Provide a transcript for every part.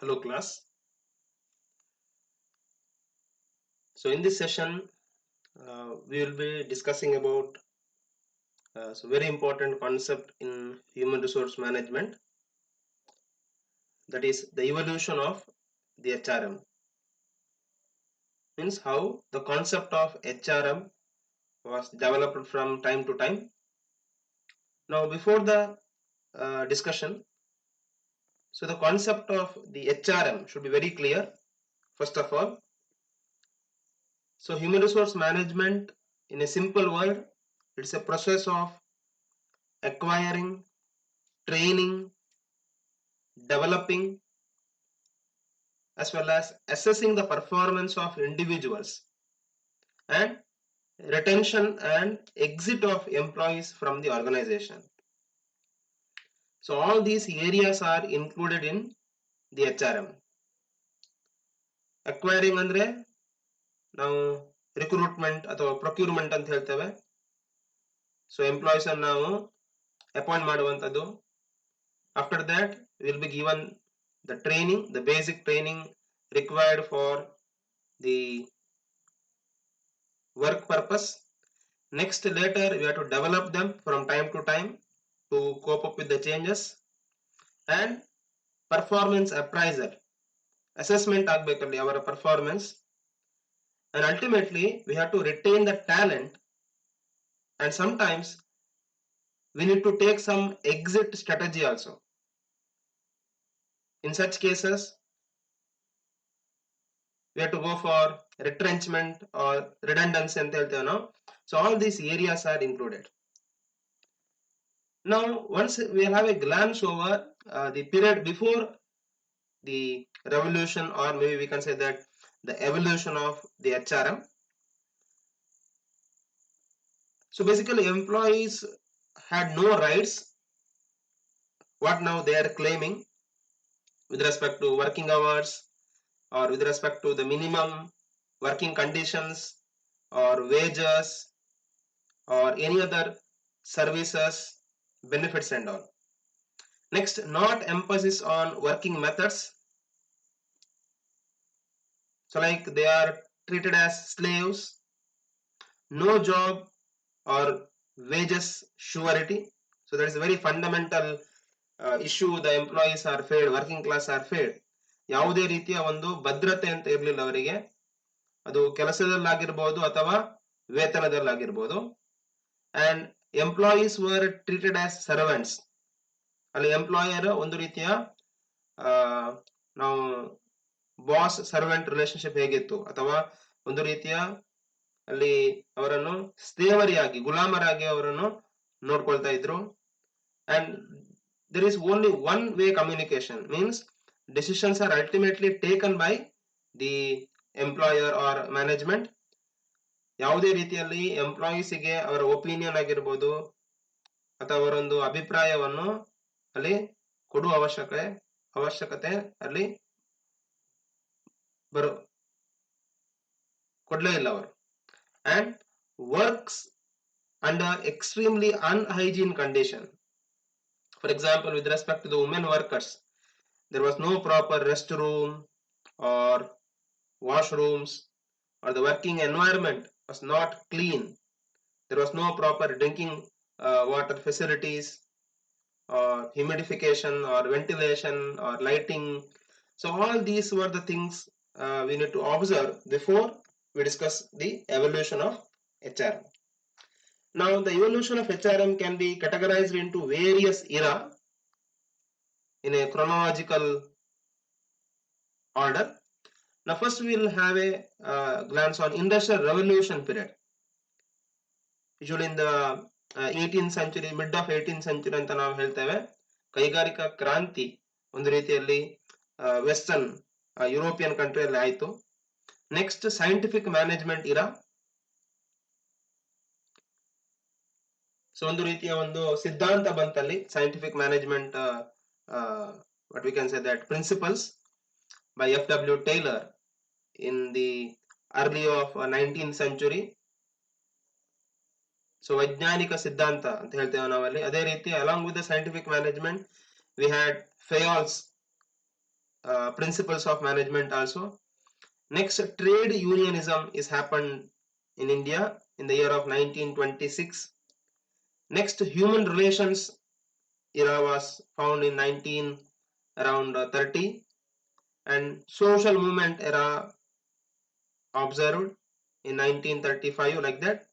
Hello class. So in this session we will be discussing about very important concept in human resource management, that is the evolution of the HRM. Means how the concept of HRM was developed from time to time. Now before the discussion, so the concept of the HRM should be very clear. First of all, so human resource management in a simple word, it's a process of acquiring, training, developing, as well as assessing the performance of individuals and retention and exit of employees from the organization. So all these areas are included in the HRM. Acquiring ಅಂದ್ರೆ ನಾವು recruitment ಅಥವಾ procurement ಅಂತ ಹೇಳ್ತೇವೆ. So employees ಅನ್ನು ನಾವು appoint ಮಾಡುವಂತದ್ದು. After that will be given the training, the basic training required for the work purpose. Next, later we have to develop them from time to time to cope up with the changes, and performance appraisal, assessment agbekalli our performance, and ultimately we have to retain the talent, and sometimes we need to take some exit strategy also. In such cases we have to go for retrenchment or redundancy anta helteve now. So all these areas are included. Now once we have a glance over the period before the revolution, or maybe we can say that the evolution of the HRM. So basically employees had no rights what now they are claiming with respect to working hours, or with respect to the minimum working conditions or wages or any other services, benefits and all. Next, not emphasis on working methods. So like they are treated as slaves, no job or wages surety. So that is a very fundamental issue the employees are failed, working class are failed. ಯಾವುದೇ ರೀತಿಯ ಒಂದು ಭದ್ರತೆ ಅಂತ ಇರಲಿಲ್ಲ ಅವರಿಗೆ, ಅದು ಕೆಲಸದಲ್ಲಾಗಿರ್ಬೋದು ಅಥವಾ ವೇತನದಲ್ಲಾಗಿರ್ಬೋದು. And employees were treated as servants. ಅಲ್ಲಿ ಎಂಪ್ಲಾಯರ್ ಒಂದು ರೀತಿಯ ನಾವು ಬಾಸ್ ಸರ್ವೆಂಟ್ ರಿಲೇಶನ್ಶಿಪ್ ಹೇಗಿತ್ತು, ಅಥವಾ ಒಂದು ರೀತಿಯ ಅಲ್ಲಿ ಅವರನ್ನು ಸ್ಲೇವರಿಯಾಗಿ, ಗುಲಾಮರಾಗಿ ಅವರನ್ನು ನೋಡ್ಕೊಳ್ತಾ ಇದ್ರು. And there is only one way communication, means decisions are ultimately taken by the employer or management. ಯಾವುದೇ ರೀತಿಯಲ್ಲಿ ಎಂಪ್ಲಾಯೀಸ್ಗೆ ಅವರ ಒಪಿನಿಯನ್ ಆಗಿರ್ಬೋದು ಅಥವಾ ಅವರೊಂದು ಅಭಿಪ್ರಾಯವನ್ನು ಅಲ್ಲಿ ಕೊಡುವ ಅವಶ್ಯಕತೆ ಅಲ್ಲಿ ಕೊಡ್ಲೇ ಇಲ್ಲ ಅವರು. and works under extremely unhygiene condition. For example, with respect to the women workers, there was no proper restroom or washrooms, or the working environment was not clean. There was no proper drinking water facilities, or humidification or ventilation or lighting. So all these were the things we need to observe before we discuss the evolution of HRM. Now the evolution of HRM can be categorized into various era in a chronological order. Now first we will have a glance on industrial revolution period. Usually in the 18th century, mid of 18th century ಅಂತ ನಾವು ಹೇಳ್ತೇವೆ. ಕೈಗಾರಿಕಾ ಕ್ರಾಂತಿ ಒಂದು ರೀತಿಯಲ್ಲಿ western European ಕಂಟ್ರಿಯಲ್ಲಿ ಆಯಿತು. Next scientific management era. So ಒಂದು ರೀತಿಯ ಒಂದು ಸಿದ್ಧಾಂತ ಬಂತಲ್ಲಿ, scientific management, what we can say that principles by F.W. Taylor in the early of 19th century. So ವೈಜ್ಞಾನಿಕ ಸಿದ್ಧಾಂತ ಅಂತ ಹೇಳ್ತೇವೆ ನಾವಲ್ಲಿ. ಅದೇ ರೀತಿ along with the scientific management we had Fayol's principles of management also. Next, trade unionism is happened in India in the year of 1926. Next, human relations era was found in 19 around 30, and social movement era observed in 1935, like that.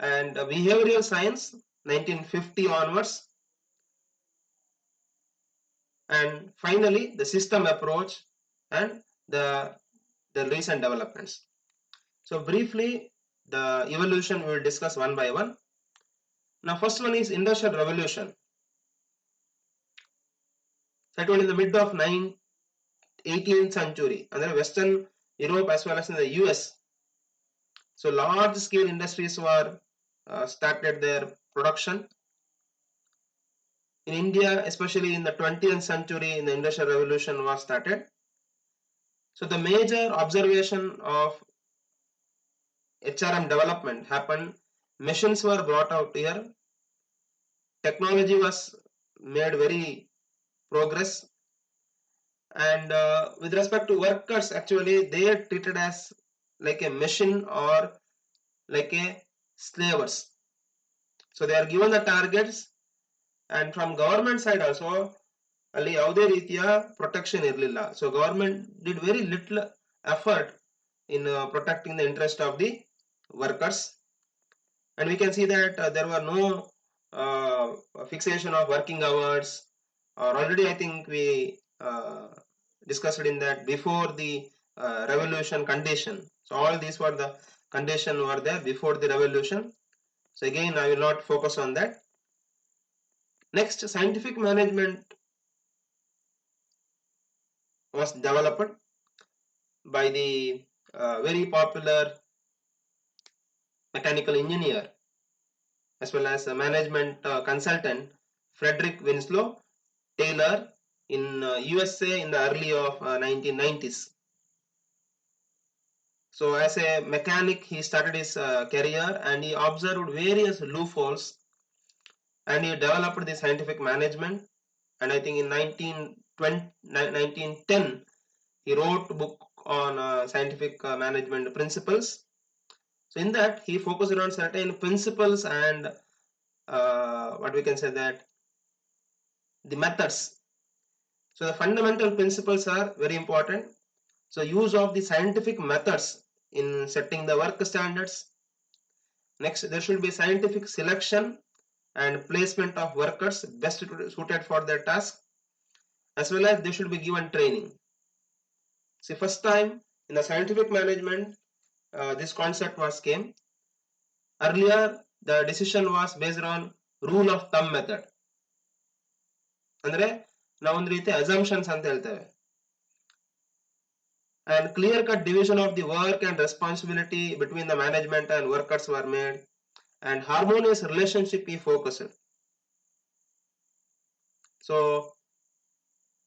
And behavioral science 1950 onwards, and finally the system approach and the recent developments. So briefly, the evolution we will discuss one by one. Now first one is industrial revolution. That was in the mid of 18th century, and then Western Europe as well as in the US. So large scale industries were started their production. In India, especially in the 20th century, in the industrial revolution was started. So the major observation of HRM development happened. Machines were brought out here. Technology was made very progress. And with respect to workers, actually they are treated as like a machine or like a slavers. So they are given the targets, and from government side also ಅಲ್ಲಿ ಯಾವುದೇ ರೀತಿಯ protection ಇರಲಿಲ್ಲ. So government did very little effort in protecting the interest of the workers, and we can see that there were no fixation of working hours, or already I think we discussed in that before the revolution condition. So all these were the condition were there before the revolution, so again I will not focus on that. Next, scientific management was developed by the very popular mechanical engineer as well as a management consultant Frederick Winslow Taylor in USA in the early of 1990s. So as a mechanic, he started his career and he observed various loopholes, and he developed the scientific management. And I think in 1910 he wrote a book on scientific management principles. So in that he focused on certain principles and what we can say that the methods. So the fundamental principles are very important. So use of the scientific methods in setting the work standards. Next, there should be scientific selection and placement of workers best suited for their task, as well as they should be given training. See, first time in the scientific management, this concept was came. Earlier, the decision was based on rule of thumb method. ಅಂದ್ರೆ ನಾವೊಂದು ರೀತಿ assumptions ಅಂತ ಹೇಳ್ತೇವೆ. And clear cut division of the work and responsibility between the management and workers were made, and harmonious relationship he focused. So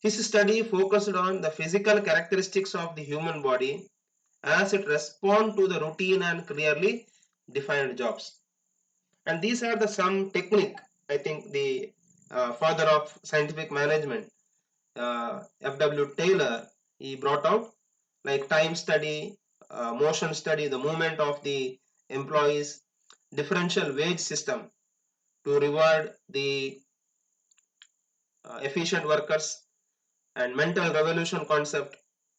his study focused on the physical characteristics of the human body as it responds to the routine and clearly defined jobs. And these are the some technique, I think the father of scientific management, F.W. Taylor, he brought out, like time study, motion study, the movement of the employees, differential wage system to reward the efficient workers, and mental revolution concept,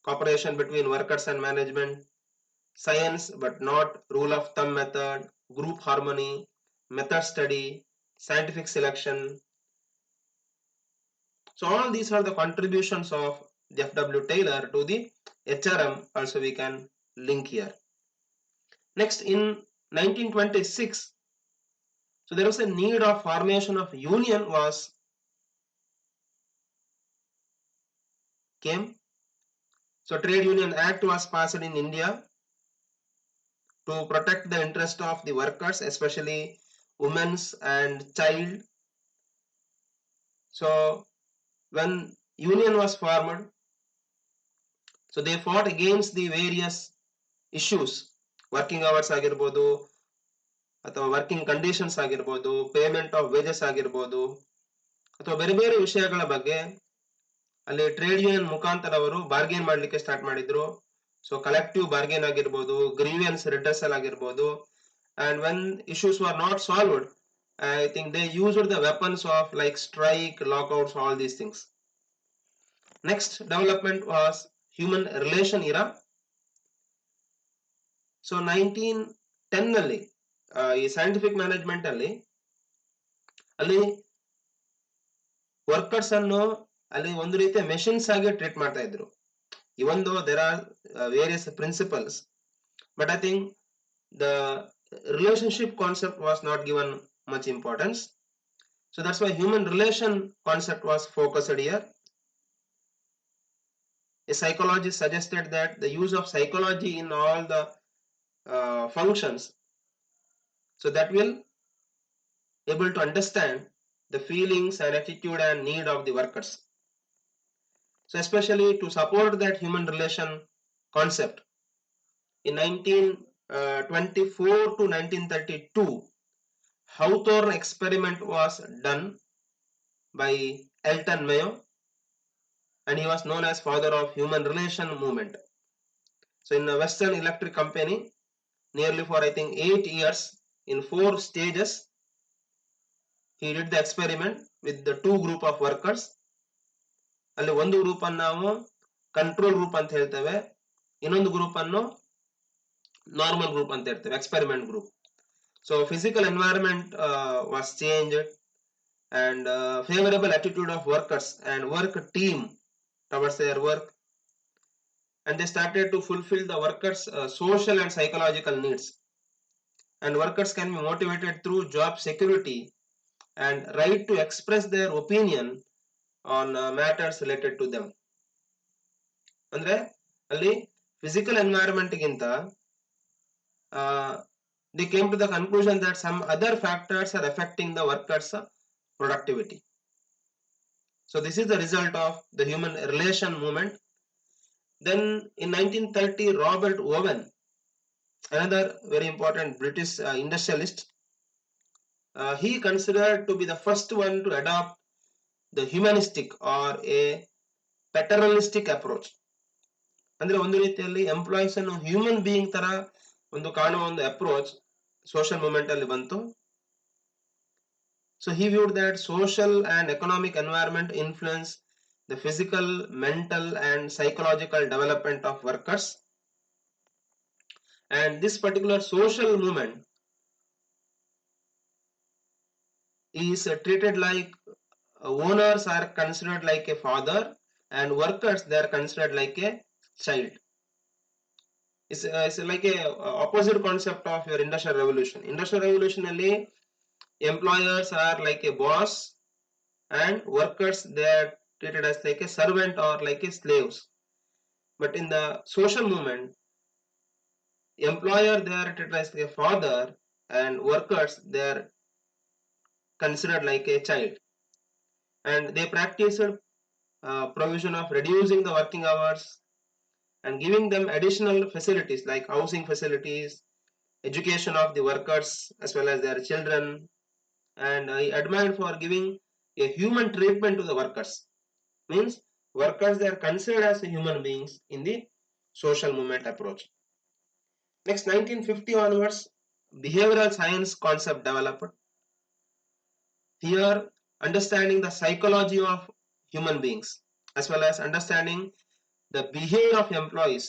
cooperation between workers and management, science but not rule of thumb method, group harmony, method study, scientific selection. So all these are the contributions of the F.W. Taylor to the HRM, also we can link here. Next, in 1926, so there was a need of formation of union was came. So Trade Union Act was passed in India to protect the interest of the workers, especially women's and child. So when union was formed, so they fought against the various issues, working hours ಆಗಿರ್ಬೋದು ಅಥವಾ working conditions ಆಗಿರ್ಬೋದು, payment of wages ಆಗಿರ್ಬೋದು, ಅಥವಾ ಬೇರೆ ಬೇರೆ ವಿಷಯಗಳ ಬಗ್ಗೆ ಅಲ್ಲಿ ಟ್ರೇಡ್ ಯೂನಿಯನ್ ಮುಖಾಂತರ ಅವರು ಬಾರ್ಗೇನ್ ಮಾಡ್ಲಿಕ್ಕೆ ಸ್ಟಾರ್ಟ್ ಮಾಡಿದ್ರು. ಸೊ ಕಲೆಕ್ಟಿವ್ ಬಾರ್ಗೇನ್ ಆಗಿರ್ಬೋದು, ಗ್ರೀವಿಯನ್ಸ್ ರಿಡ್ರೆಸಲ್ ಆಗಿರ್ಬೋದು, and when issues were not solved, I think they used the weapons of like strike, lockouts, all these things. Next development was human relation era. So 1910 ನಲ್ಲಿ ಈ scientific management ಅಲ್ಲಿ workers ಅನ್ನು ಅಲ್ಲಿ ಒಂದು ರೀತಿಯ machines ಆಗಿ treat ಮಾಡ್ತಾ ಇದ್ರು. even though there are various principles, but I think the relationship concept was not given much importance. So that's why human relation concept was focused here. A psychologist suggested that the use of psychology in all the functions, so that will able to understand the feelings and attitude and need of the workers. So especially to support that human relation concept, in 1924 to 1932, Hawthorne experiment was done by Elton Mayo, and he was known as father of human relation movement. So in the Western Electric Company, nearly for I think 8 years in 4 stages, he did the experiment with the 2 group of workers. ಅಲ್ಲಿ ಒಂದು group ಅನ್ನು ನಾವು control group ಅಂತ ಹೇಳ್ತೇವೆ, ಇನ್ನೊಂದು group ಅನ್ನು normal group ಅಂತ ಹೇಳ್ತೇವೆ, experiment group. So physical environment was changed and favorable attitude of workers and work team towards their work, and they started to fulfill the workers social and psychological needs, and workers can be motivated through job security and right to express their opinion on matters related to them. ಅಂದ್ರೆ ಅಲ್ಲಿ physical environment ಗಿಂತ they came to the conclusion that some other factors are affecting the workers productivity. So this is the result of the human relation movement. Then in 1930, Robert Owen, another very important British industrialist, he considered to be the first one to adopt the humanistic or a paternalistic approach. ಅಂದ್ರೆ ಒಂದು ರೀತಿಯಲ್ಲಿ employees ಅನ್ನು human being ತರ ಒಂದು ಕಾಣುವ ಒಂದು approach social movement ಅಲ್ಲಿ ಬಂತು. So he viewed that social and economic environment influence the physical, mental and psychological development of workers, and this particular social movement is treated like owners are considered like a father and workers they are considered like a child. It's like a opposite concept of your industrial revolution. Industrial revolution alli employers are like a boss and workers they are treated as like a servant or like a slaves. But in the social movement, employer they are treated as a father and workers they are considered like a child, and they practiced provision of reducing the working hours and giving them additional facilities like housing facilities, education of the workers as well as their children, and I admired for giving a human treatment to the workers. Means workers they are considered as human beings in the social movement approach. Next 1950 onwards, behavioral science concept developed. Here understanding the psychology of human beings as well as understanding the behavior of employees,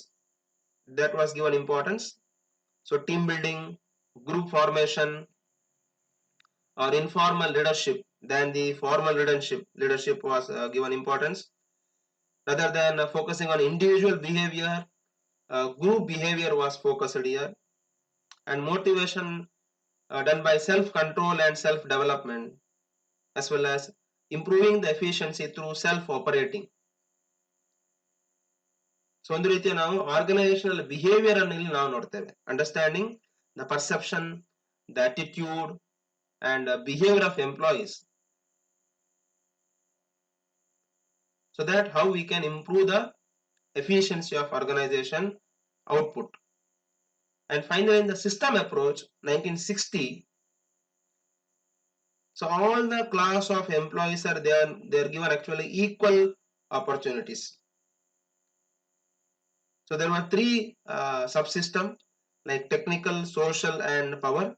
that was given importance. So team building, group formation or informal leadership than the formal leadership was given importance. Rather than focusing on individual behavior, group behavior was focused here, and motivation done by self-control and self-development as well as improving the efficiency through self-operating. So ಒಂದು ರೀತಿಯ ನಾವು organisational behaviour ಅನ್ನು ಇಲ್ಲಿ ನಾವು ನೋಡ್ತೇವೆ, understanding the perception, the attitude and behaviour of employees, so that how we can improve the efficiency of organization output. And finally in the system approach 1960, so all the class of employees are they are given actually equal opportunities. So there were three subsystems like technical, social, and power.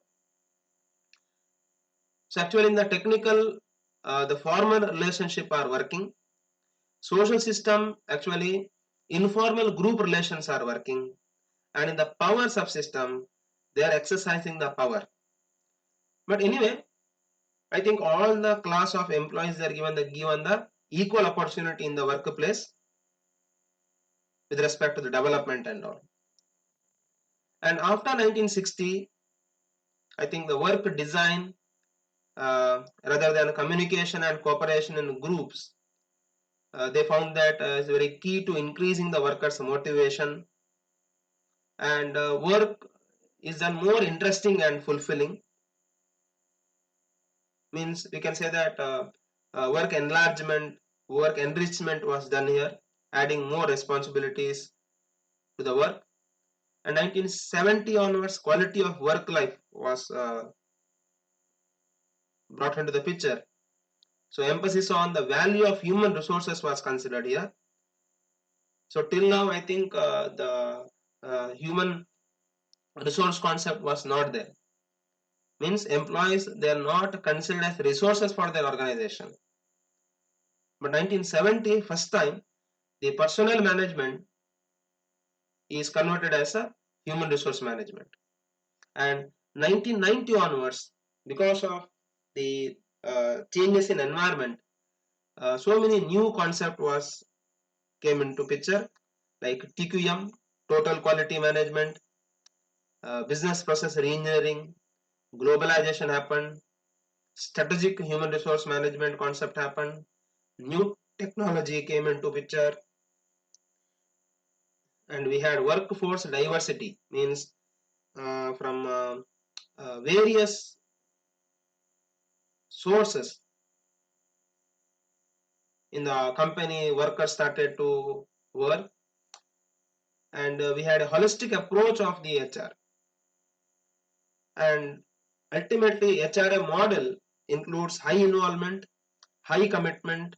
So actually in the technical, the formal relationship are working. Social system, actually informal group relations are working. And in the power subsystem, they are exercising the power. But anyway, I think all the class of employees are given the equal opportunity in the workplace with respect to the development and all. And after 1960, I think the work design rather than communication and cooperation in groups, they found that is very key to increasing the workers' motivation, and work is done more interesting and fulfilling. Means we can say that work enlargement, work enrichment was done here, adding more responsibilities to the work. And 1970 onwards, quality of work life was brought into the picture. So emphasis on the value of human resources was considered here. So till now, I think the human resource concept was not there. Means employees, they are not considered as resources for their organization. But 1970, first time, the personnel management is converted as a human resource management. And 1990 onwards, because of the changes in environment, so many new concept was came into picture, like TQM, total quality management, business process reengineering, globalization happened, strategic human resource management concept happened, new technology came into picture, and we had workforce diversity, means from various sources in the company, workers started to work, and we had a holistic approach of the HR. And ultimately, HRA model includes high involvement, high commitment,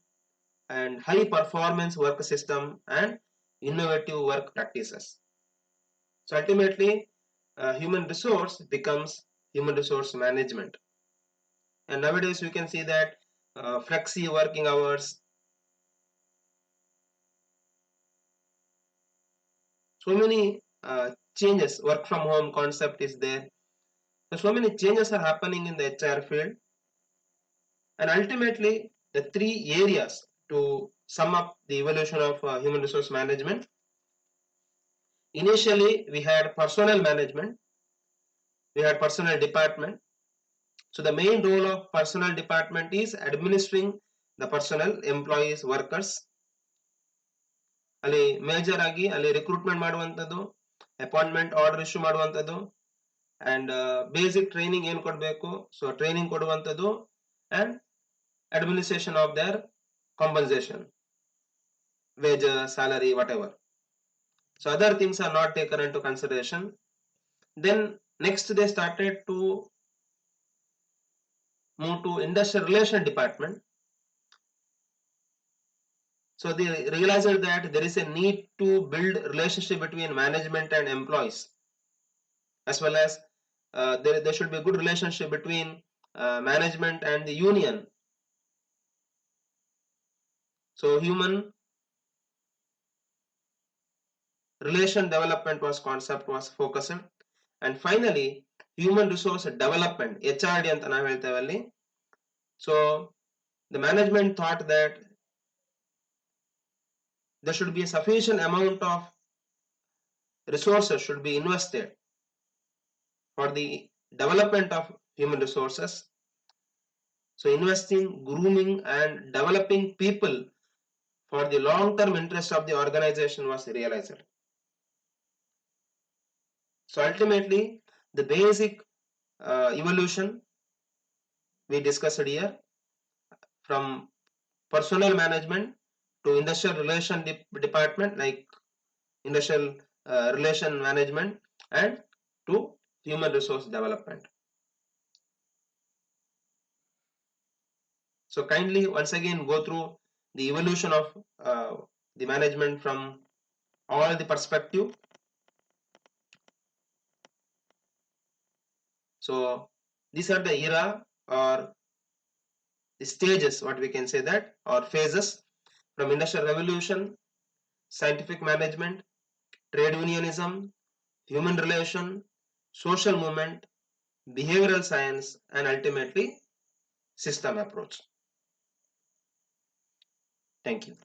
and high performance work system and innovative work practices. So ultimately, human resource becomes human resource management. And nowadays, we can see that flexi working hours, so many changes, work from home concept is there. So many changes are happening in the HR field. And ultimately, the three areas to sum up the evolution of human resource management. Initially, we had personnel management, we had personnel department. So the main role of personnel department is administering the personnel, employees, workers. ಅಲ್ಲಿ major ಆಗಿ ಅಲ್ಲಿ recruitment ಮಾಡುವಂಥದ್ದು, appointment order issue ಮಾಡುವಂಥದ್ದು, and basic training ಏನು ಕೊಡಬೇಕು so training ಕೊಡುವಂಥದ್ದು, and administration of their compensation, wages, salary, whatever. So other things are not taken into consideration. Then next they started to move to industrial relation department. So they realized that there is a need to build relationship between management and employees, as well as there should be a good relationship between management and the union. So human relation development was concept was focused. And finally, human resource development, HRD ಅಂತ ನಾವು ಹೇಳ್ತೇವೆ ಅಲ್ಲಿ. So the management thought that there should be a sufficient amount of resources should be invested for the development of human resources. So investing, grooming, and developing people for the long-term interest of the organization was realized. So ultimately, the basic evolution we discussed here, from personnel management to industrial relation department, like industrial relation management, and to human resource development. So kindly once again go through the evolution of the management from all the perspective. So these are the era or the stages, what we can say that, or phases, from industrial revolution, scientific management, trade unionism, human relation, social movement, behavioral science, and ultimately system approach. Thank you.